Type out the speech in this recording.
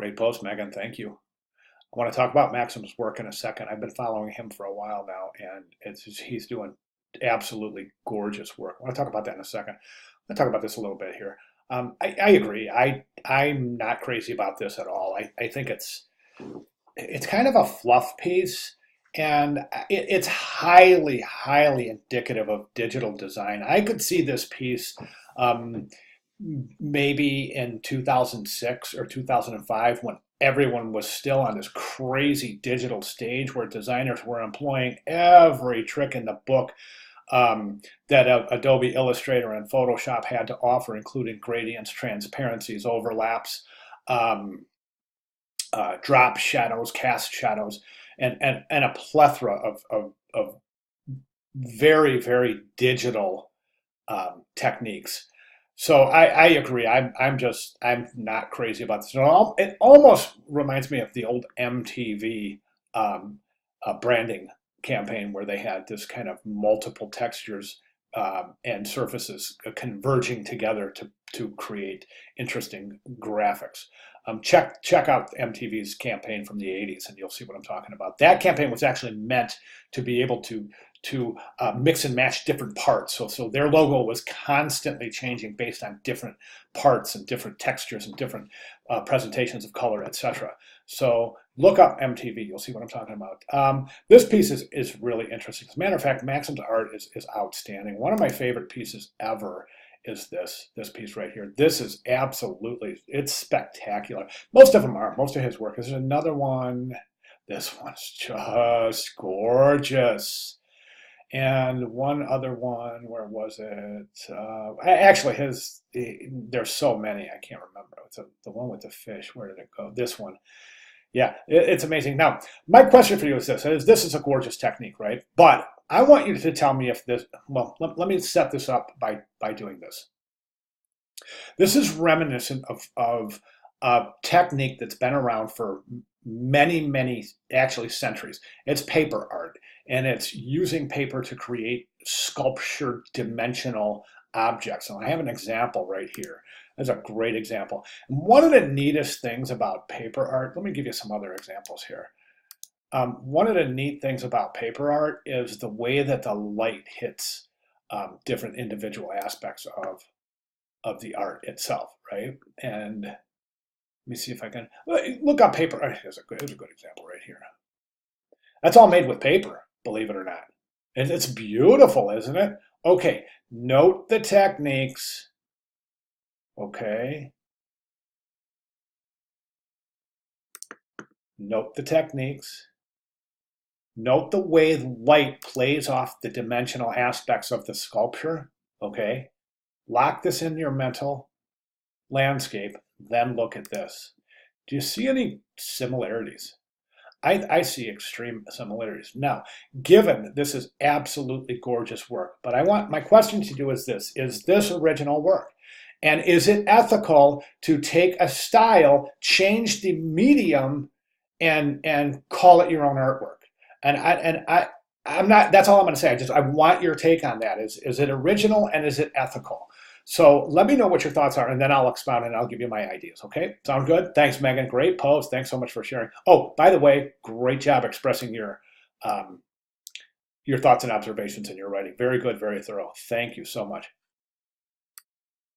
Great post, Megan. Thank you. I want to talk about Maxim's work in a second. I've been following him for a while now, and he's doing absolutely gorgeous work. I want to talk about that in a second. I'm going to talk about this a little bit here. I agree. I'm not crazy about this at all. I think it's kind of a fluff piece, and it's highly indicative of digital design. I could see this piece um, maybe in 2006 or 2005 when everyone was still on this crazy digital stage where designers were employing every trick in the book that Adobe Illustrator and Photoshop had to offer, including gradients, transparencies, overlaps, um, drop shadows, cast shadows, and a plethora of very digital techniques. So I agree. I'm not crazy about this. It almost reminds me of the old MTV branding campaign where they had this kind of multiple textures and surfaces converging together to create interesting graphics. Check out MTV's campaign from the '80s, and you'll see what I'm talking about. That campaign was actually meant to be able to mix and match different parts. So their logo was constantly changing based on different parts and different textures and different presentations of color, etc. So look up MTV. You'll see what I'm talking about. This piece is really interesting. As a matter of fact, Maxim's art is outstanding. One of my favorite pieces ever is this piece right here. This is absolutely, it's spectacular. Most of them are. Most of his work. There's another one. This one's just gorgeous. And one other one, where was it? Actually, there's so many, I can't remember. It's the one with the fish. Where did it go? This one. Yeah, it's amazing. Now, my question for you is this is a gorgeous technique, right? But I want you to tell me if this, well, let me set this up by doing this. This is reminiscent of a technique that's been around for many, actually centuries. It's paper art, and it's using paper to create sculptured dimensional objects. And I have an example right here. That's a great example. And one of the neatest things about paper art, let me give you some other examples here. One of the neat things about paper art is the way that the light hits different individual aspects of the art itself, right? And let me see if I can look up paper. Here's a good example right here. That's all made with paper, believe it or not. And it's beautiful, isn't it? Okay, note the techniques. Okay. Note the techniques. Note the way light plays off the dimensional aspects of the sculpture. Okay. Lock this in your mental landscape, then look at this. Do you see any similarities? I see extreme similarities. Now, given this is absolutely gorgeous work, but my question to you is this original work? And is it ethical to take a style, change the medium, and call it your own artwork? I'm not, that's all I'm going to say. I want your take on that. Is it original and is it ethical? So let me know what your thoughts are, and then I'll expound and I'll give you my ideas. Okay? Sound good? Thanks, Megan. Great post. Thanks so much for sharing. Oh, by the way, great job expressing your thoughts and observations in your writing. Very good, very thorough. Thank you so much.